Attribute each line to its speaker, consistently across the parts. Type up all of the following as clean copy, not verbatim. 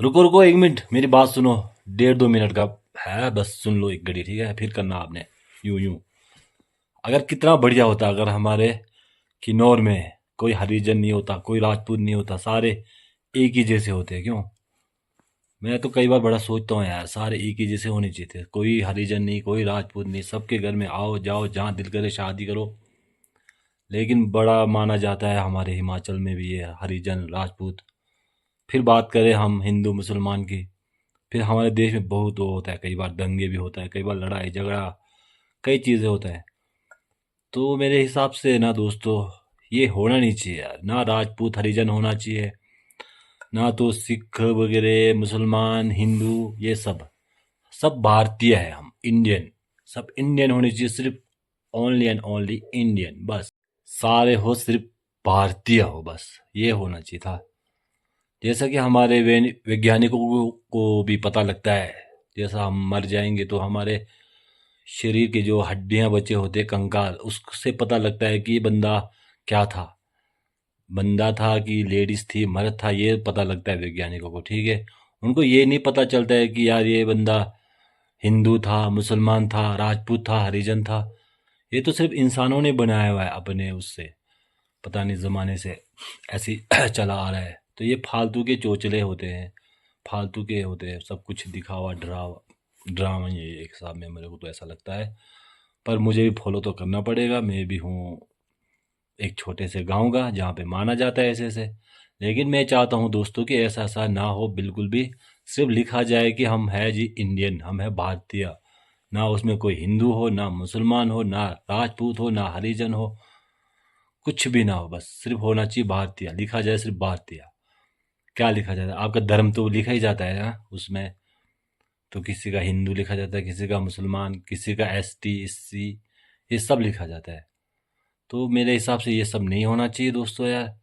Speaker 1: रुको रुको 1 मिनट, मेरी बात सुनो। 1.5 2 मिनट का है, बस सुन लो एक घड़ी, ठीक है? फिर करना आपने यूं यूं। अगर कितना बढ़िया होता अगर हमारे किन्नौर में कोई हरिजन नहीं होता, कोई राजपूत नहीं होता, सारे एक ही जैसे होते। क्यों? मैं तो कई बार बड़ा सोचता हूँ यार, सारे एक ही जैसे होने चाहिए थे। कोई हरिजन नहीं, कोई राजपूत नहीं, सबके घर में आओ जाओ, जहाँ दिल करे शादी करो। लेकिन बड़ा माना जाता है हमारे हिमाचल में भी ये हरिजन राजपूत। फिर बात करें हम हिंदू मुसलमान की, फिर हमारे देश में बहुत वो होता है, कई बार दंगे भी होता है, कई बार लड़ाई झगड़ा, कई चीज़ें होता है। तो मेरे हिसाब से ना दोस्तों, ये होना नहीं चाहिए यार। ना राजपूत हरिजन होना चाहिए, ना तो सिख वगैरह, मुसलमान, हिंदू, ये सब सब भारतीय है, हम इंडियन। सब इंडियन होने चाहिए, सिर्फ ओनली एंड ओनली इंडियन, बस। सारे हो, सिर्फ भारतीय हो, बस। ये होना चाहिए था। जैसा कि हमारे वैज्ञानिकों को भी पता लगता है, जैसा हम मर जाएंगे तो हमारे शरीर के जो हड्डियां बचे होते, कंकाल, उससे पता लगता है कि ये बंदा क्या था, बंदा था कि लेडीज थी, मर्द था, ये पता लगता है वैज्ञानिकों को, ठीक है? उनको ये नहीं पता चलता है कि यार ये बंदा हिंदू था, मुसलमान था, राजपूत था, हरिजन था। ये तो सिर्फ इंसानों ने बनाया हुआ है अपने उससे, पता नहीं ज़माने से ऐसी चला आ रहा है। तो ये फालतू के चोचले होते हैं, फालतू के होते हैं, सब कुछ दिखावा ड्रावा ड्रामा, ये एक हिसाब में मेरे को तो ऐसा लगता है। पर मुझे भी फॉलो तो करना पड़ेगा, मैं भी हूँ एक छोटे से गांव का, जहाँ पे माना जाता है ऐसे ऐसे। लेकिन मैं चाहता हूँ दोस्तों कि ऐसा ऐसा ना हो बिल्कुल भी। सिर्फ लिखा जाए कि हम है जी इंडियन, हम है भारतीय। ना उसमें कोई हिंदू हो, ना मुसलमान हो, ना राजपूत हो, ना हरिजन हो, कुछ भी ना हो, बस सिर्फ होना चाहिए भारतीय। लिखा जाए सिर्फ भारतीय। क्या लिखा जाता है? आपका धर्म तो लिखा ही जाता है ना उसमें। तो किसी का हिंदू लिखा जाता है, किसी का मुसलमान, किसी का ST SC, ये सब लिखा जाता है। तो मेरे हिसाब से ये सब नहीं होना चाहिए दोस्तों यार।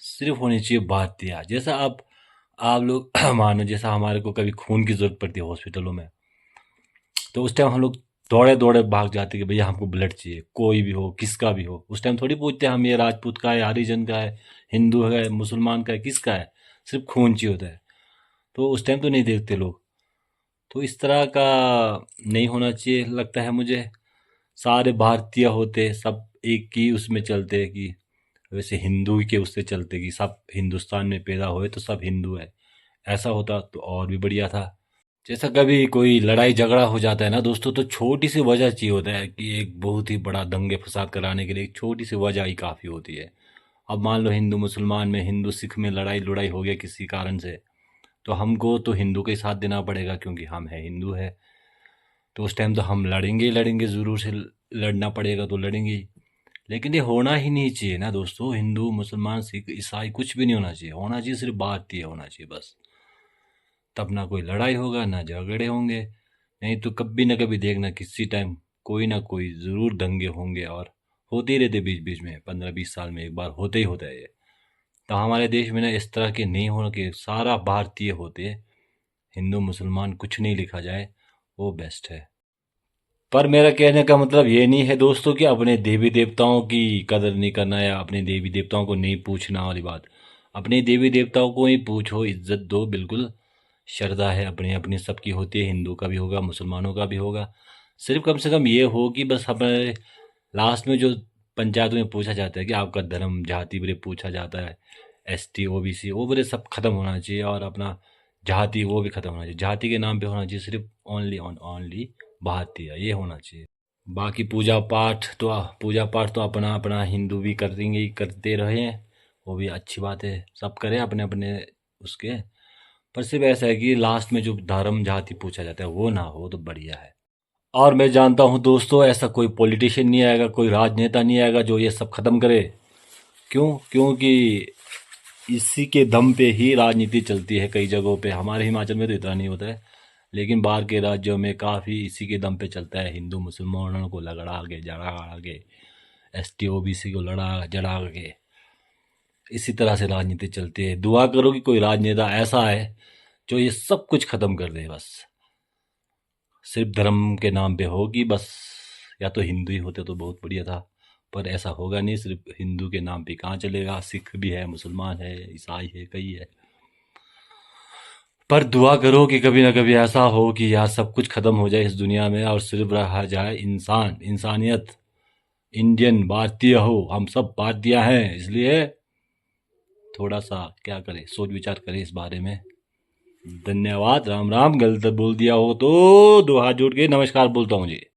Speaker 1: सिर्फ होनी चाहिए भारतीय। जैसा आप लोग मानो, जैसा हमारे को कभी खून की जरूरत पड़ती है हॉस्पिटलों में, तो उस टाइम हम लोग दौड़े दौड़े भाग जाते कि भैया हमको ब्लड चाहिए, कोई भी हो, किसका भी हो। उस टाइम थोड़ी पूछते हम ये राजपूत का है, हरिजन का है, हिंदू है, मुसलमान का है, किसका है। सिर्फ खून चाहिए होता है। तो उस टाइम तो नहीं देखते लोग। तो इस तरह का नहीं होना चाहिए लगता है मुझे। सारे भारतीय होते, सब एक ही उसमें चलते कि वैसे हिंदू के उससे चलते कि सब हिंदुस्तान में पैदा हुए तो सब हिंदू है। ऐसा होता तो और भी बढ़िया था। जैसा कभी कोई लड़ाई झगड़ा हो जाता है ना दोस्तों, तो छोटी सी वजह चाहिए होता है कि एक बहुत ही बड़ा दंगे फसाद कराने के लिए एक छोटी सी वजह ही काफ़ी होती है। अब मान लो हिंदू मुसलमान में, हिंदू सिख में लड़ाई लड़ाई हो गया किसी कारण से, तो हमको तो हिंदू के साथ देना पड़ेगा क्योंकि हम है हिंदू है। तो उस टाइम तो हम लड़ेंगे ही लड़ेंगे, ज़रूर से लड़ना पड़ेगा तो लड़ेंगे ही। लेकिन ये होना ही नहीं चाहिए ना दोस्तों। हिंदू मुसलमान सिख ईसाई कुछ भी नहीं होना चाहिए, होना चाहिए सिर्फ भारतीय होना चाहिए, बस। तब ना कोई लड़ाई होगा, ना झगड़े होंगे। नहीं तो कभी ना कभी देखना, किसी टाइम कोई ना कोई ज़रूर दंगे होंगे, और होते ही रहते बीच बीच में, 15 20 साल में एक बार होते ही होता है ये। तो हमारे देश में ना इस तरह के नहीं होना कि सारा भारतीय होते, हिंदू मुसलमान कुछ नहीं लिखा जाए, वो बेस्ट है। पर मेरा कहने का मतलब ये नहीं है दोस्तों कि अपने देवी देवताओं की कदर नहीं करना या अपने देवी देवताओं को नहीं पूछना वाली बात। अपने देवी देवताओं को ही पूछो, इज्जत दो, बिल्कुल। श्रद्धा है अपनी अपनी सबकी होती है, हिंदू का भी होगा, मुसलमानों का भी होगा। सिर्फ कम से कम ये हो कि बस हमारे लास्ट में जो पंचायत में पूछा जाता है कि आपका धर्म जाति बड़े पूछा जाता है, ST OBC वो बड़े सब खत्म होना चाहिए, और अपना जाति वो भी खत्म होना चाहिए। जाति के नाम पे होना चाहिए सिर्फ ओनली ऑन ओनली भारतीय, ये होना चाहिए। बाकी पूजा पाठ तो अपना अपना हिंदू भी करेंगे ही, करते रहे हैं, वो भी अच्छी बात है, सब करें अपने अपने उसके। पर सिर्फ ऐसा है कि लास्ट में जो धर्म जाति पूछा जाता है वो ना हो तो बढ़िया है। और मैं जानता हूँ दोस्तों, ऐसा कोई पॉलिटिशियन नहीं आएगा, कोई राजनेता नहीं आएगा जो ये सब खत्म करे। क्यों? क्योंकि इसी के दम पे ही राजनीति चलती है कई जगहों पे। हमारे हिमाचल में तो इतना नहीं होता है, लेकिन बाहर के राज्यों में काफ़ी इसी के दम पे चलता है। हिंदू मुसलमानों को लगड़ा के जड़ा के, ST OBC को लड़ा जड़ा के, इसी तरह से राजनीति चलती है। दुआ करो कि कोई राजनेता ऐसा है जो ये सब कुछ खत्म कर दे, बस। सिर्फ धर्म के नाम पे होगी बस। या तो हिंदू ही होते तो बहुत बढ़िया था, पर ऐसा होगा नहीं। सिर्फ हिंदू के नाम पे कहाँ चलेगा, सिख भी है, मुसलमान है, ईसाई है, कई है। पर दुआ करो कि कभी ना कभी ऐसा हो कि यार सब कुछ खत्म हो जाए इस दुनिया में और सिर्फ रहा जाए इंसान, इंसानियत, इंडियन, भारतीय हो। हम सब भारतीय हैं, इसलिए थोड़ा सा क्या करें, सोच विचार करें इस बारे में। धन्यवाद। राम राम। गलत बोल दिया हो तो दो हाथ जोड़ के नमस्कार बोलता हूँ जी।